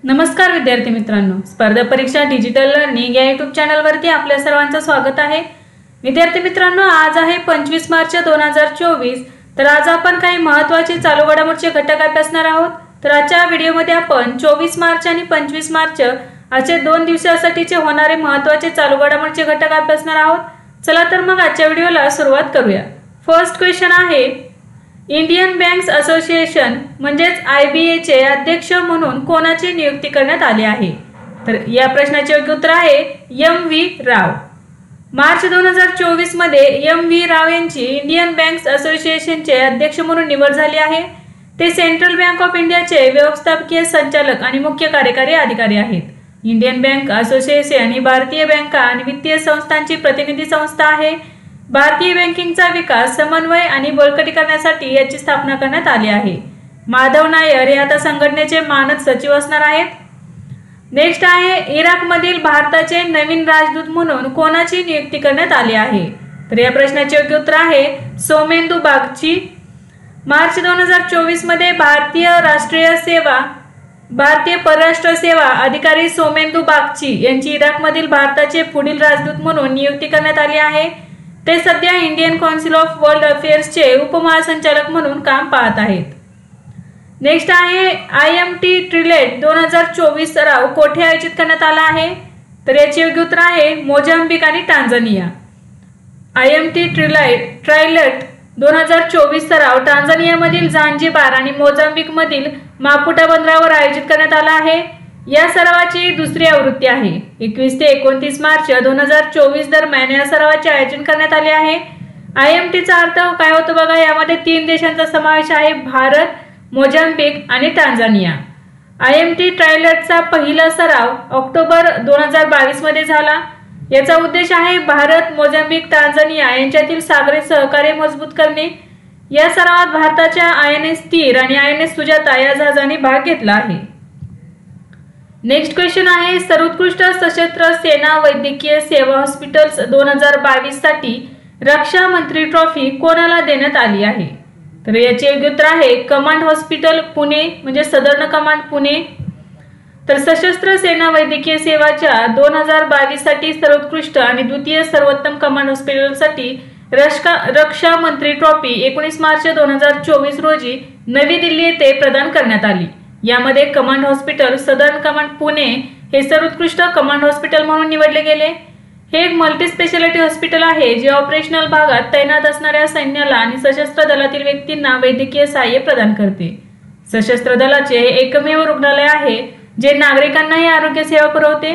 नमस्कार विद्यार्थी मित्रांनो, स्पर्धा परीक्षा डिजिटल लर्निंग या यूट्यूब चॅनलवरती आपल्या सर्वांचं स्वागत आहे। विद्यार्थी मित्रांनो, आज आहे 25 मार्च 2024। तर आज आपण काही महत्त्वाचे चालू घडामोडीचे घटक अभ्यासणार आहोत। तर आजच्या व्हिडिओमध्ये आपण 24 मार्च आणि 25 मार्च असे 2 दिवसासाठीचे होणारे महत्त्वाचे चालू घडामोडीचे घटक अभ्यासणार आहोत। चला तर मग आजच्या व्हिडिओला सुरुवात करूया। फर्स्ट क्वेश्चन आहे, इंडियन बँक्स असोसिएशन म्हणजेच IBA चे अध्यक्ष म्हणून कोणाची नियुक्ती करण्यात आली आहे? तर या प्रश्नाचे योग्य उत्तर आहे MV राव। मार्च 2024 मध्ये MV राव यांची इंडियन बँक्स असोसिएशनचे अध्यक्ष म्हणून निवड झाली आहे। ते सेंट्रल बँक ऑफ इंडियाचे व्यवस्थापकीय संचालक आणि मुख्य कार्यकारी अधिकारी आहेत। इंडियन बँक असोसिएशन ही भारतीय बँका आणि वित्तीय संस्थांची प्रतिनिधी संस्था आहे। भारतीय बँकिंगचा विकास, समन्वय आणि बळकटी करण्यासाठी याची स्थापना करण्यात आली आहे। माधव नायर हे आता संघटनेचे मानद सचिव असणार आहेत। नेक्स्ट आहे, इराकमधील भारताचे नवीन राजदूत म्हणून कोणाची नियुक्ती करण्यात आली आहे? तर या प्रश्नाचे योग्य उत्तर आहे सोमेंदू बागची। मार्च 2024 मध्ये भारतीय परराष्ट्र सेवा अधिकारी सोमेंदू बागची यांची इराकमधील भारताचे पुढील राजदूत म्हणून नियुक्ती करण्यात आली आहे। ते सध्या इंडियन काउन्सिल ऑफ वर्ल्ड अफेअर्सचे उपमहासंचालक म्हणून काम पाहत आहेत। नेक्स्ट आहे, IMT ट्रिलेट 2024 सराव कोठे आयोजित करण्यात आला आहे? तर याचे योग्य उत्तर आहे मोजांबिक आणि टांझानिया। IMT ट्रिलेट 2024 सराव टांझानियामधील झांजिबार आणि मोजांबिकमधील मापुटा बंदरावर आयोजित करण्यात आला आहे। या सरावाची दुसरी आवृत्ती आहे। 21 ते 29 मार्च 2024 दरम्यान या सरावाचे आयोजन करण्यात आले आहे। IMTचा अर्थ काय होतो बघा, यामध्ये 3 देशांचा समावेश आहे, भारत, मोजांबिक आणि टांझानिया। IMT ट्रायलेटचा पहिला सराव ऑक्टोबर 2022 मध्ये झाला। याचा उद्देश आहे भारत, मोजांबिक, टांझानिया यांच्यातील सागरी सहकार्य मजबूत करणे। या सरावात भारताच्या INS तीर आणि INS सुजाता या जहाजांनी भाग घेतला आहे। नेक्स्ट क्वेश्चन आहे, सर्वोत्कृष्ट सशस्त्र सेना वैद्यकीय सेवा हॉस्पिटल्स 2022 साठी रक्षा मंत्री ट्रॉफी कोणाला देण्यात आली आहे? तर याचे योग्य उत्तर आहे कमांड हॉस्पिटल पुणे, म्हणजे सदर्न कमांड पुणे। तर सशस्त्र सेना वैद्यकीय सेवाच्या 2022 साठी सर्वोत्कृष्ट आणि द्वितीय सर्वोत्तम कमांड हॉस्पिटलसाठी रक्षा मंत्री ट्रॉफी 19 मार्च 2024 रोजी नवी दिल्ली येथे प्रदान करण्यात आली। यामध्ये command hospital southern command Pune हे सर्वोत्कृष्ट कमांड हॉस्पिटल म्हणून निवडले गेले। हे एक मल्टी स्पेशालिटी हॉस्पिटल आहे जे ऑपरेशनल भागात तैनात असणाऱ्या सैन्याला आणि सशस्त्र दलातील व्यक्तींना वैद्यकीय सहाय्य प्रदान करते। सशस्त्र दलाचे हे एकमेव रुग्णालय आहे जे नागरिकांनाही आरोग्य सेवा पुरवते।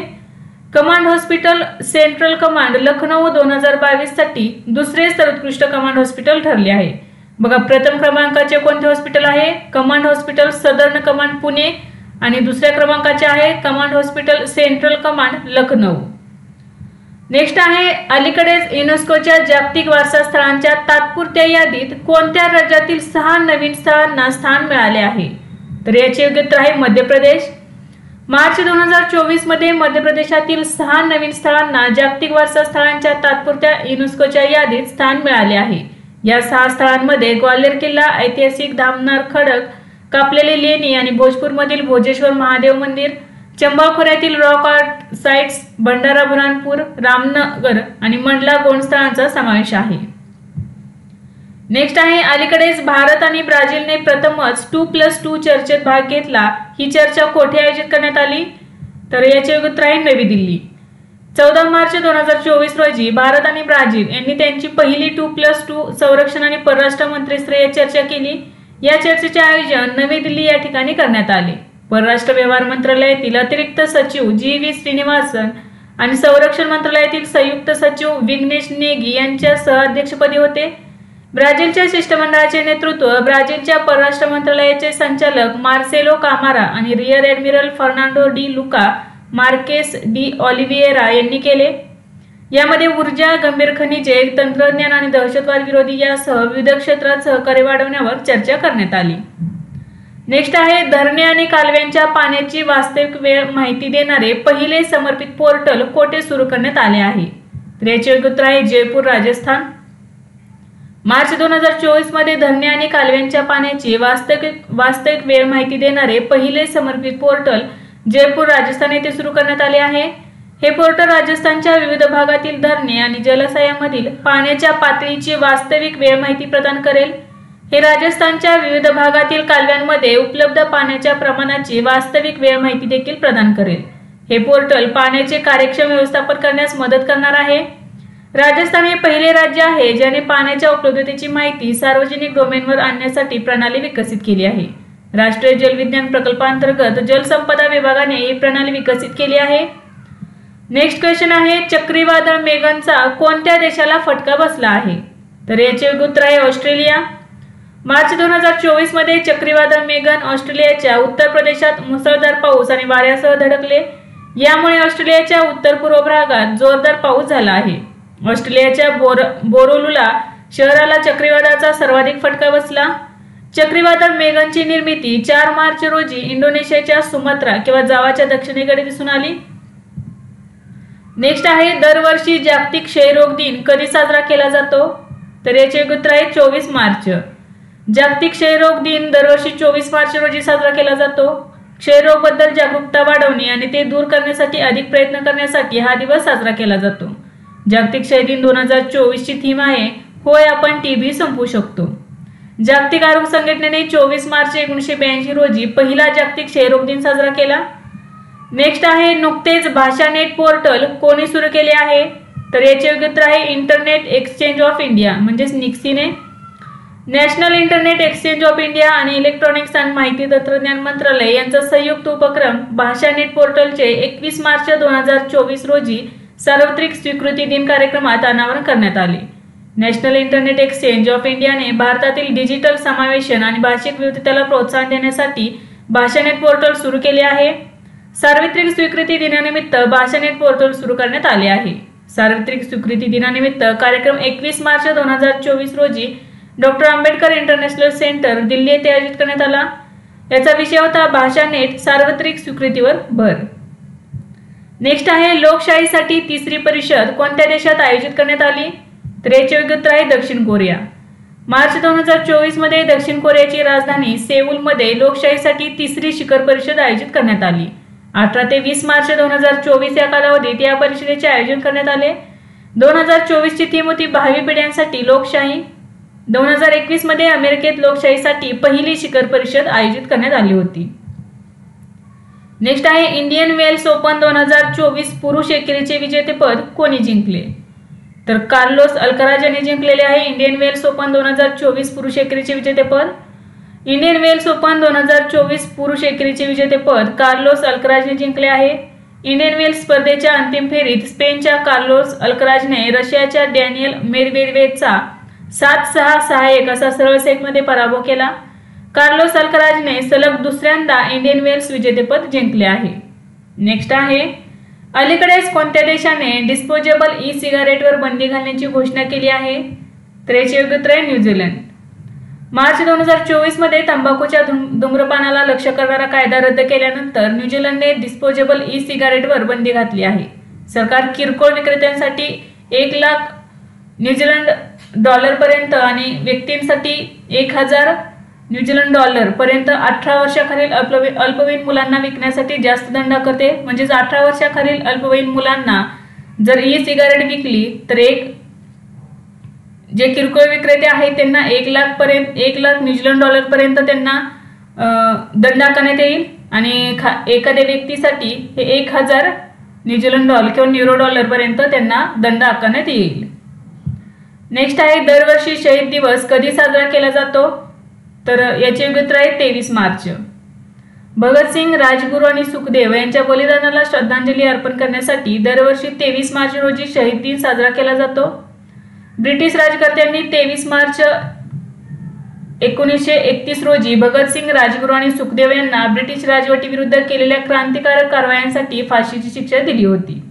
Command hospital central command Lucknow 2022 साठी दुसरे सर्वोत्कृष्ट कमांड हॉस्पिटल ठरले आहे। बघा, प्रथम क्रमांकाचे कोणते हॉस्पिटल आहे? Command hospital southern command Pune आणि दुसऱ्या क्रमांकाचे आहे command hospital central command Lucknow. Next आहे, अलीकडेच युनेस्कोच्या जागतिक वारसा स्थळांच्या तात्पुरत्या यादीत कोणत्या राज्यातील 6 नवीन स्थळांना स्थान मिळाले आहे? तर याचे योग्य उत्तर आहे मध्य प्रदेश। मार्च 2024 मध्ये मध्य प्रदेशातील 6 नवीन स्थळांना जागतिक वारसा स्थळांच्या तात्पुरत्या युनेस्कोच्या यादीत स्थान मिळाले आहे। या 6 स्थळांमध्ये ग्वाल्हेर किल्ला, ऐतिहासिक धामनार खडक, कापलेली लेणी आणि भोजपूरमधील भोजेश्वर महादेव मंदिर, चंबा खोऱ्यातील rock art sites, Bhandara Burhanpur, Ramnagar आणि मंडला गोंड स्थळांचा समावेश आहे। नेक्स्ट आहे, अलीकडेच भारत आणि ब्राझीलने प्रथमच 2+2 चर्चेत भाग घेतला। ही चर्चा कोठे आयोजित करण्यात आली? तर याचे उत्तर आहे नवी दिल्ली। 14 मार्च 2024 रोजी भारत आणि ब्राझील यांनी त्यांची पहिली 2+2 संरक्षण आणि परराष्ट्र मंत्रीस्तरीय चर्चा केली। या चर्चेचे आयोजन नवी दिल्ली या ठिकाणी करण्यात आले। परराष्ट्र व्यवहार मंत्रालयातील अतिरिक्त सचिव GV श्रीनिवासन आणि संरक्षण मंत्रालयातील संयुक्त सचिव विग्नेश नेगी यांच्या सहअध्यक्षपदी होते। ब्राझीलच्या शिष्टमंडळाचे नेतृत्व ब्राझीलच्या परराष्ट्र मंत्रालयाचे संचालक मार्सेलो कामारा आणि rear admiral Fernando de Luca Marques de Oliveira यांनी केले। यामध्ये ऊर्जा, गंभीर खनिजे, तंत्रज्ञान आणि दहशतवाद विरोधी यासह विविध क्षेत्रात सहकार्य वाढवण्यावर चर्चा करण्यात आली। नेक्स्ट आहे, धरणे आणि कालव्यांच्या पाण्याची वास्तविक वेळ माहिती देणारे पहिले समर्पित पोर्टल कोठे सुरू करण्यात आले आहे? तर याचे योग्य उत्तर आहे जयपूर, राजस्थान। मार्च 2024 मध्ये धरणे आणि कालव्यांच्या पाण्याची वास्तविक वेळ माहिती देणारे पहिले समर्पित पोर्टल जयपूर राजस्थान येथे सुरू करण्यात आले आहे। हे पोर्टल राजस्थानच्या विविध भागातील धरणे आणि जलाशयांमधील पाण्याच्या पातळीची वास्तविक वेळ माहिती प्रदान करेल। हे राजस्थानच्या विविध भागातील कालव्यांमध्ये उपलब्ध पाण्याच्या प्रमाणाची वास्तविक वेळ माहिती देखील प्रदान करेल। हे पोर्टल पाण्याचे कार्यक्षम व्यवस्थापन करण्यास मदत करणार आहे। राजस्थान हे पहिले राज्य आहे ज्याने पाण्याच्या उपलब्धतेची माहिती सार्वजनिक डोमेनवर आणण्यासाठी प्रणाली विकसित केली आहे। राष्ट्रीय जलविज्ञान प्रकल्पांतर्गत जलसंपदा विभागाने ही प्रणाली विकसित केली आहे। नेक्स्ट क्वेश्चन आहे, चक्रीवादळ मेगनचा कोणत्या देशाला फटका बसला आहे? तर याचे उत्तर आहे ऑस्ट्रेलिया। मार्च 2024 मध्ये चक्रीवादळ मेगन ऑस्ट्रेलियाच्या उत्तर प्रदेशात मुसळधार पाऊस आणि वाऱ्यासह धडकले। यामुळे ऑस्ट्रेलियाच्या उत्तर पूर्व भागात जोरदार पाऊस झाला आहे। ऑस्ट्रेलियाच्या बोरोलुला शहराला चक्रीवादळाचा सर्वाधिक फटका बसला। चक्रीवादळ मेगनची निर्मिती 4 मार्च रोजी इंडोनेशियाच्या सुमात्रा किंवा जावाच्या दक्षिणेकडे दिसून आली। नेक्स्ट आहे, दरवर्षी जागतिक क्षयरोग दिन कधी साजरा केला जातो? तर याचे उत्तर आहे 24 मार्च। जागतिक क्षयरोग दिन दरवर्षी 24 मार्च रोजी साजरा केला जातो। क्षयरोग बद्दल जागरूकता वाढवणे आणि ते दूर करण्यासाठी अधिक प्रयत्न करण्यासाठी हा दिवस साजरा केला जातो। जागतिक क्षय दिन 2024 ची थीम आहे, होय आपण टीबी संपवू शकतो। जागतिक आरोग्य संघटनेने 24 मार्च 1982 रोजी पहिला जागतिक क्षयरोग दिन साजरा केला। नेक्स्ट आहे, नुकतेच भाषानेट पोर्टल कोणी सुरू केले आहे? तर याचे उत्तर आहे इंटरनेट एक्सचेंज ऑफ इंडिया म्हणजेच निक्सीने। National internet exchange of India आणि इलेक्ट्रॉनिक्स आणि माहिती तंत्रज्ञान मंत्रालय यांचा संयुक्त उपक्रम भाषानेट पोर्टलचे 21 मार्च 2024 रोजी सार्वत्रिक स्वीकृती दिन कार्यक्रमात अनावरण करण्यात आले। नॅशनल इंटरनेट एक्सचेंज ऑफ इंडियाने भारतातील डिजिटल समावेशन आणि भाषिक विविधतेला प्रोत्साहन देण्यासाठी भाषानेट पोर्टल सुरू केले आहे। सार्वत्रिक स्वीकृती दिनानिमित्त भाषानेट पोर्टल सुरू करण्यात आले आहे। सार्वत्रिक स्वीकृती दिनानिमित्त कार्यक्रम 21 मार्च 2024 रोजी doctor Ambedkar international centre Delhi येथे आयोजित करण्यात आला। याचा विषय होता भाषानेट सार्वत्रिक स्वीकृतीवर भर। नेक्स्ट आहे, लोकशाहीसाठी तिसरी परिषद कोणत्या देशात आयोजित करण्यात आली? तर याचे उत्तर आहे दक्षिण कोरिया। मार्च 2024 मध्ये दक्षिण कोरियाची राजधानी सेऊल मध्ये लोकशाहीसाठी तिसरी शिखर परिषद आयोजित करण्यात आली। 18 ते 20 मार्च 2024 या कालावधीत या परिषदेचे आयोजन करण्यात आले। 2024 ची थीम होती भावी पिढ्यांसाठी लोकशाही। 2021 मध्ये अमेरिकेत लोकशाहीसाठी पहिली शिखर परिषद आयोजित करण्यात आली होती। नेक्स्ट आहे, इंडियन वेल्स ओपन 2024 पुरुष एकेरीचे विजेतेपद कोणी जिंकले? तर कार्लोस अल्कराज यांनी जिंकलेले आहे इंडियन वेल्स ओपन 2024 पुरुष एकेरीचे विजेतेपद। इंडियन वेल्स ओपन 2024 पुरुष एकेरीचे विजेतेपद कार्लोस अल्कराजने जिंकले आहे। इंडियन वेल्स स्पर्धेच्या अंतिम फेरीत स्पेनच्या कार्लोस अल्कराजने रशियाच्या डॅनियल मेदवेदेवचा 7-6, 6-1 असा सरळ सेटमध्ये पराभव केला। कार्लोस अल्कराजने सलग दुसऱ्यांदा इंडियन वेल्स विजेतेपद जिंकले आहे। नेक्स्ट आहे, अलीकडेच कोणत्या देशाने डिस्पोजेबल ई सिगारेटवर बंदी घालण्याची घोषणा केली आहे? तर याचे उत्तर आहे न्यूझीलंड। मार्च 2024 मध्ये तंबाखूच्या धूम्रपानाला लक्ष्य करणारा कायदा रद्द केल्यानंतर न्यूझीलंडने डिस्पोजेबल ई सिगारेटवर बंदी घातली आहे। सरकार किरकोळ विक्रेत्यांसाठी 1 लाख न्यूझीलंड डॉलर पर्यंत आणि व्यक्तींसाठी 1000 न्यूझीलंड डॉलर पर्यंत 18 वर्षाखालील अल्पवयीन मुलांना विकण्यासाठी जास्त दंड करते। म्हणजेच 18 वर्षाखालील अल्पवयीन मुलांना जर ई सिगारेट विकली तर जे किरकोळ विक्रेते आहेत त्यांना 1 लाख न्यूझीलंड डॉलर पर्यंत त्यांना दंड आकारण्यात येईल आणि एखाद्या व्यक्तीसाठी हे 1000 न्यूझीलंड डॉलर किंवा न्यूरो डॉलर पर्यंत त्यांना दंड आकारण्यात येईल। नेक्स्ट आहे, दरवर्षी शहीद दिवस कधी साजरा केला जातो? तर याचे उत्तर आहे 23 मार्च। भगतसिंग, राजगुरू आणि सुखदेव यांच्या बलिदानाला श्रद्धांजली अर्पण करण्यासाठी दरवर्षी 23 मार्च रोजी शहीद दिन साजरा केला जातो। ब्रिटिश राज्यकर्त्यांनी 23 मार्च 1931 रोजी भगतसिंग, राजगुरू आणि सुखदेव यांना ब्रिटिश राजवटीविरुद्ध केलेल्या क्रांतिकारक कारवायांसाठी फाशीची शिक्षा दिली होती।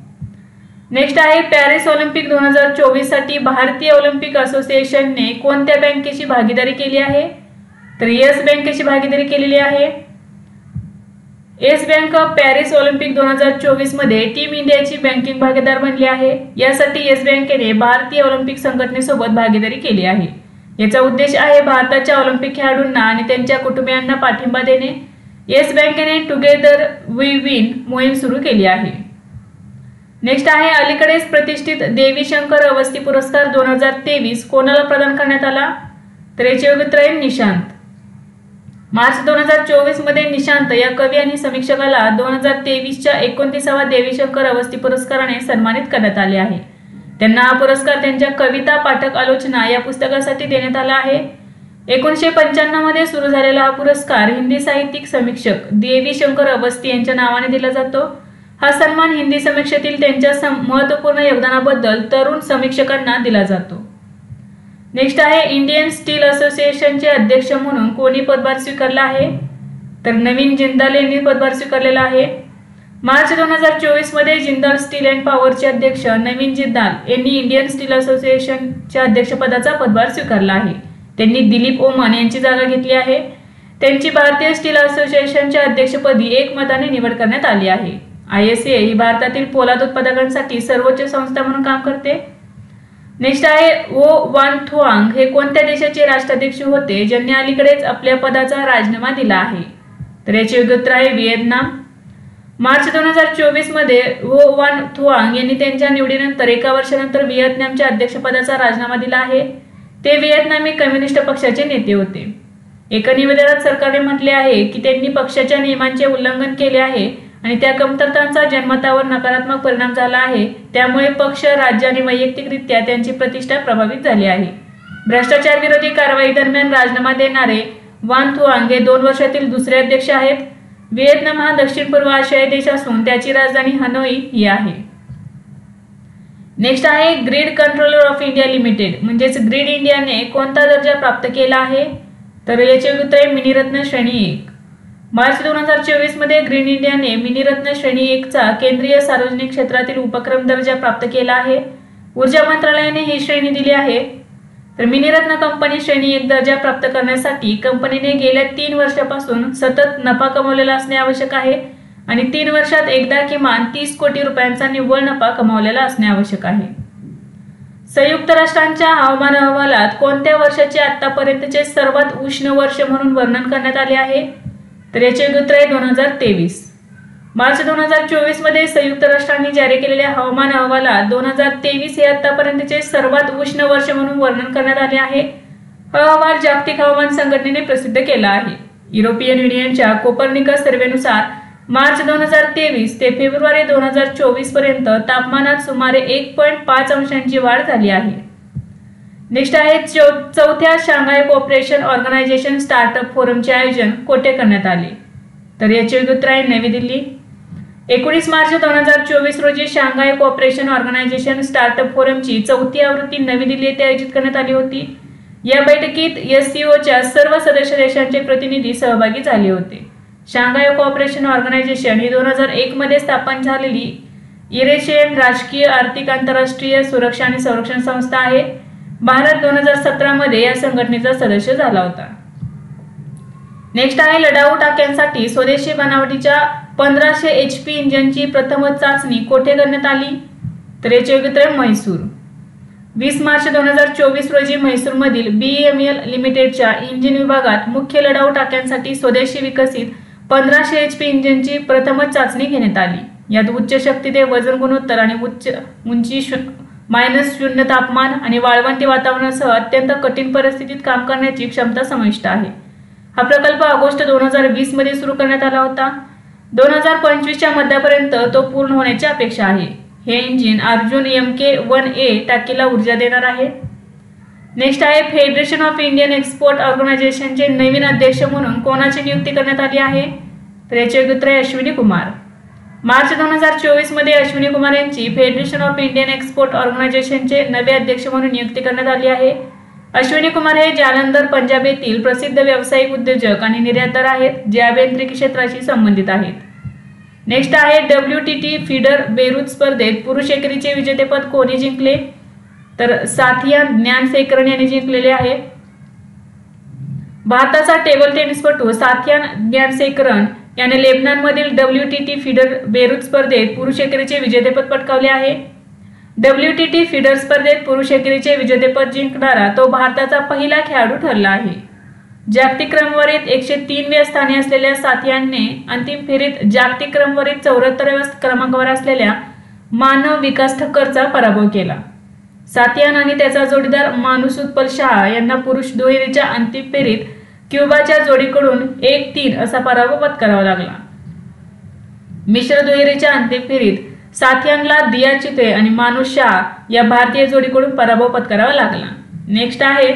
नेक्स्ट आहे, पॅरिस ऑलिम्पिक 2024 साठी भारतीय ऑलिम्पिक असोसिएशनने कोणत्या बँकेची भागीदारी केली आहे? तर येस बँकेची भागीदारी केलेली आहे। येस बँक पॅरिस ऑलिम्पिक 2024 मध्ये टीम इंडियाची बँकिंग भागीदार बनली आहे। यासाठी येस बँकेने भारतीय ऑलिम्पिक संघटनेसोबत भागीदारी केली आहे। याचा उद्देश आहे भारताच्या ऑलिम्पिक खेळाडूंना आणि त्यांच्या कुटुंबियांना पाठिंबा देणे। येस बँकेने टुगेदर वी विन मोहीम सुरू केली आहे. नेक्स्ट आहे अलीकडेच प्रतिष्ठित देवी शंकर अवस्थी पुरस्कार 2023 कोणाला प्रदान करण्यात आला? तर याचे उत्तर आहे निशांत. मार्च 2024 मध्ये निशांत या कवी आणि समीक्षकाला 2023च्या 29व्या देवी शंकर अवस्थी पुरस्काराने सन्मानित करण्यात आले आहे. त्यांना हा पुरस्कार त्यांच्या कविता पाठक आलोचना या पुस्तकासाठी देण्यात आला आहे. 1995 मध्ये सुरू झालेला हा पुरस्कार हिंदी साहित्यिक समीक्षक देवी शंकर अवस्थी यांच्या नावाने दिला जातो. हा सन्मान हिंदी समीक्षेतील त्यांच्या महत्त्वपूर्ण योगदानाबद्दल तरुण समीक्षकांना दिला जातो. नेक्स्ट आहे इंडियन स्टील असोसिएशनचे अध्यक्ष म्हणून कोणी पदभार स्वीकारला आहे? तर नवीन जिंदाल यांनी पदभार स्वीकारलेला आहे. मार्च 2024 मध्ये जिंदाल स्टील अँड पॉवरचे अध्यक्ष नवीन जिंदाल यांनी इंडियन स्टील असोसिएशनच्या अध्यक्षपदाचा पदभार स्वीकारला आहे. त्यांनी दिलीप ओमन यांची जागा घेतली आहे. त्यांची भारतीय स्टील असोसिएशनच्या अध्यक्षपदी एकमताने निवड करण्यात आली आहे. ISA ही भारतातील पोलाद उत्पादकांसाठी सर्वोच्च संस्था म्हणून काम करते. नेक्स्ट आहे वो वान थुआंग हे कोणत्या देशाचे राष्ट्राध्यक्ष होते ज्यांनी अलीकडेच आपल्या पदाचा राजीनामा दिला आहे? तर याचे उत्तर आहे व्हिएतनाम. मार्च 2024 मध्ये वो वान थुआंग यांनी त्यांच्या निवडीनंतर 1 वर्षानंतर व्हिएतनामच्या अध्यक्षपदाचा राजीनामा दिला आहे. ते व्हिएतनामी कम्युनिस्ट पक्षाचे नेते होते. एका निवेदनात सरकारने म्हटले आहे की त्यांनी पक्षाच्या नियमांचे उल्लंघन केले आहे आणि त्या कमतरतांचा जनमतावर नकारात्मक परिणाम झाला आहे. त्यामुळे पक्ष, राज्य आणि वैयक्तिकरित्या त्यांची प्रतिष्ठा प्रभावित झाली आहे. भ्रष्टाचार विरोधी कारवाई दरम्यान राजीनामा देणारे वान थुआंग हे 2 वर्षातील दुसरे अध्यक्ष आहेत. व्हिएतनाम हा दक्षिण पूर्व आशियाई देश असून त्याची राजधानी हनोई ही आहे. नेक्स्ट आहे grid controller of India limited म्हणजेच ग्रीड इंडियाने कोणता दर्जा प्राप्त केला आहे? तर याचे उत्तर आहे मिनिरत्न श्रेणी 1. मार्च 2024 मध्ये ग्रीन इंडियाने मिनिरत्न श्रेणी 1 चा केंद्रीय सार्वजनिक क्षेत्रातील उपक्रम दर्जा प्राप्त केला आहे. ऊर्जा मंत्रालयाने ही श्रेणी दिली आहे. तर मिनिरत्न कंपनी श्रेणी 1 दर्जा प्राप्त करण्यासाठी कंपनीने गेल्या 3 वर्षापासून सतत नफा कमावलेला असणे आवश्यक आहे आणि 3 वर्षात एकदा किमान 30 कोटी रुपयांचा निव्वळ नफा कमावलेला असणे आवश्यक आहे. संयुक्त राष्ट्रांच्या हवामान अहवालात कोणत्या वर्षाचे आतापर्यंतचे सर्वात उष्ण वर्ष म्हणून वर्णन करण्यात आले आहे? तर याचे उत्तर आहे 2023. मार्च 2024 मध्ये संयुक्त राष्ट्रांनी जारी केलेल्या हवामान अहवालात 2023 हे आतापर्यंतचे सर्वात उष्ण वर्ष म्हणून वर्णन करण्यात आले आहे. हा अहवाल जागतिक हवामान संघटनेने प्रसिद्ध केला आहे. युरोपियन युनियनच्या कोपर्निकस सर्व्हेनुसार मार्च 2023 ते फेब्रुवारी 2024 पर्यंत तापमानात सुमारे 1.5 अंशांची वाढ झाली आहे. नेक्स्ट आहे चौथ्या शांघाय कोऑपरेशन ऑर्गनायझेशन स्टार्टअप फोरमचे आयोजन कोठे करण्यात आले? तर याचे उत्तर आहे नवी दिल्ली. 19 मार्च 2024 रोजी शांघाय कोऑपरेशन ऑर्गनायझेशन स्टार्टअप फोरमची 4थी आवृत्ती नवी दिल्ली येथे आयोजित करण्यात आली होती. या बैठकीत SCOच्या सर्व सदस्य देशांचे प्रतिनिधी सहभागी झाले होते. शांघाय कोऑपरेशन ऑर्गनायझेशन ही 2001 मध्ये स्थापन झालेली युरेशियन राजकीय, आर्थिक, आंतरराष्ट्रीय सुरक्षा आणि संरक्षण संस्था आहे. भारत 2017 मध्ये या संघटनेचा सदस्य झाला होता. नेक्स्ट आहे लढाऊ टाक्यांसाठी स्वदेशी बनावटीच्या 1500 HP इंजिनची प्रथमच चाचणी कोठे करण्यात आली? तर याचे उत्तर आहे म्हैसूर. 20 मार्च 2024 रोजी म्हैसूरमधील BEML लिमिटेडच्या इंजिन विभागात मुख्य लढाऊ टाक्यांसाठी स्वदेशी विकसित 1500 HP इंजिनची प्रथमच चाचणी घेण्यात आली. यात उच्च शक्ती ते वजन गुणोत्तर आणि उंची -0 तापमान आणि वाळवंटी वातावरणासह अत्यंत कठीण परिस्थितीत काम करण्याची क्षमता समाविष्ट आहे. हा प्रकल्प ऑगस्ट 2020 मध्ये सुरू करण्यात आला होता. 2025च्या मध्यापर्यंत तो पूर्ण होण्याची अपेक्षा आहे. हे इंजिन अर्जुन MK-1A टाकीला ऊर्जा देणार आहे. नेक्स्ट आहे फेडरेशन ऑफ इंडियन एक्सपोर्ट ऑर्गनायझेशनचे नवीन अध्यक्ष म्हणून कोणाची नियुक्ती करण्यात आली आहे? तर याचे उत्तर आहे अश्विनी कुमार. मार्च 2024 मध्ये अश्विनी कुमार यांची फेडरेशन ऑफ इंडियन एक्सपोर्ट ऑर्गनायझेशनचे नवे अध्यक्ष म्हणून नियुक्ती करण्यात आली आहे. अश्विनी कुमार हे जालंधर पंजाब येथील प्रसिद्ध व्यावसायिक उद्योजक आणि निर्यातदार आहेत जे अभियांत्रिकी क्षेत्राशी संबंधित आहेत. नेक्स्ट आहे WTT फीडर बेरूत स्पर्धेत पुरुष एकेरीचे विजेतेपद कोणी जिंकले? तर साथियान ज्ञानशेखरन यांनी जिंकलेले आहे. भारताचा टेबल टेनिसपटू साथियान ज्ञानशेखरन याने लेबनॉनमधील WTT फीडर बेरूत स्पर्धेत पुरुष एकेरीचे विजेतेपद पटकावले आहे. WTT फीडर स्पर्धेत पुरुष एकेरीचे विजेतेपद जिंकणारा तो भारताचा पहिला खेळाडू ठरला आहे. जागतिक क्रमवारीत 103व्या स्थानी असलेल्या साथियानने अंतिम फेरीत जागतिक क्रमवारीत 74व्या क्रमांकावर असलेल्या मानव विकास ठक्करचा पराभव केला। साथियान आणि त्याचा जोडीदार मानुसुतपल शाह यांना पुरुष दुहेरीच्या अंतिम फेरीत क्युबाच्या जोडीकडून 1-3 असा पराभव पत्करावा लागला। मिश्र दुहेरीच्या अंतिम फेरीत साथियानला दिया चिते आणि मानुस शाह या भारतीय जोडीकडून पराभव पत्करावा लागला। नेक्स्ट आहे,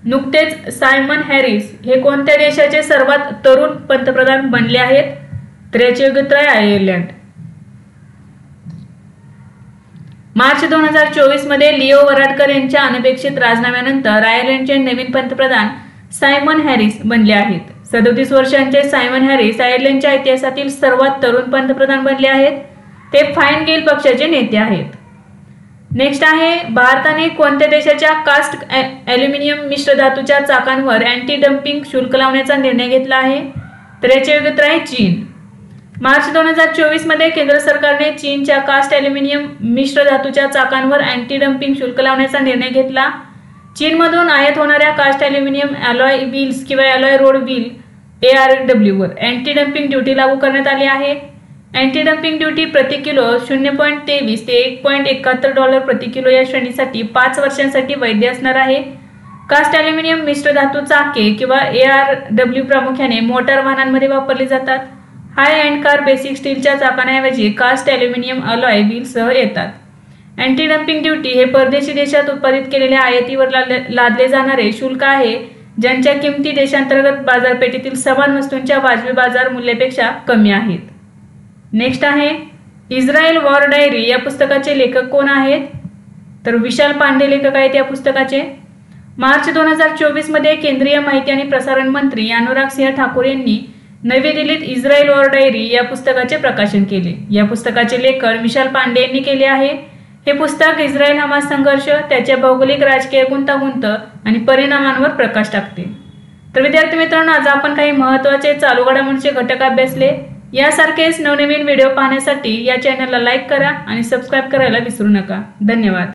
नुकतेच सायमन हॅरिस हे कोणत्या देशाचे सर्वात तरुण पंतप्रधान बनले आहेत? तर याचे उत्तर आहे आयर्लंड। मार्च 2024 मध्ये लिओ वराडकर यांच्या अनपेक्षित राजीनाम्यानंतर आयर्लंडचे नवीन पंतप्रधान सायमन हॅरिस बनले आहेत। 37 वर्षांचे सायमन हॅरिस आयर्लंडच्या इतिहासातील सर्वात तरुण पंतप्रधान बनले आहेत। ते फाईन गेल पक्षाचे नेते आहेत। नेक्स्ट आहे, भारताने कोणत्या देशाच्या कास्ट ॲल्युमिनियम मिश्र धातूच्या चाकांवर अँटी डम्पिंग शुल्क लावण्याचा निर्णय घेतला आहे? तर याचे उत्तर आहे चीन। मार्च 2024 मध्ये केंद्र सरकारने चीनच्या कास्ट ॲल्युमिनियम मिश्र धातूच्या चाकांवर अँटी डम्पिंग शुल्क लावण्याचा निर्णय घेतला। चीनमधून आयात होणाऱ्या कास्ट ॲल्युमिनियम ॲलॉय व्हील्स किंवा ॲलॉय रोड व्हील ARW वर अँटी डम्पिंग ड्युटी लागू करण्यात आली आहे। अँटी डम्पिंग ड्युटी प्रति किलो 0.23 ते $1.71 प्रति किलो या श्रेणीसाठी 5 वर्षांसाठी वैध असणार आहे। कास्ट ॲल्युमिनियम मिश्र धातू चाके किंवा ARW प्रामुख्याने मोटार वाहनांमध्ये वापरली जातात। हाय एंड कार बेसिक स्टीलच्या चाकांऐवजी कास्ट ॲल्युमिनियम अलॉय व्हीलसह येतात। अँटी डम्पिंग ड्युटी हे परदेशी देशात उत्पादित केलेल्या आयातीवर लादले जाणारे शुल्क आहे, ज्यांच्या किमती देशांतर्गत बाजारपेठेतील समान वस्तूंच्या वाजवी बाजार मूल्यापेक्षा कमी आहेत। नेक्स्ट आहे, इस्रायल वॉर डायरी या पुस्तकाचे लेखक कोण आहेत? तर विशाल पांडे लेखक आहेत या पुस्तकाचे। मार्च 2024 मध्ये केंद्रीय माहिती आणि प्रसारण मंत्री अनुराग सिंह ठाकूर यांनी नवी दिल्लीत इस्रायल वॉर डायरी या पुस्तकाचे प्रकाशन केले। या पुस्तकाचे लेखन विशाल पांडे यांनी केले आहे। हे पुस्तक इस्रायल हमास संघर्ष, त्याच्या भौगोलिक राजकीय गुंतागुंत आणि परिणामांवर प्रकाश टाकते। तर विद्यार्थी मित्रांनो, आज आपण काही महत्त्वाचे चालू घडामोडींचे घटक अभ्यासले। यासारखेच नवनवीन व्हिडिओ पाहण्यासाठी या चॅनलला लाईक करा आणि सबस्क्राईब करायला विसरू नका। धन्यवाद।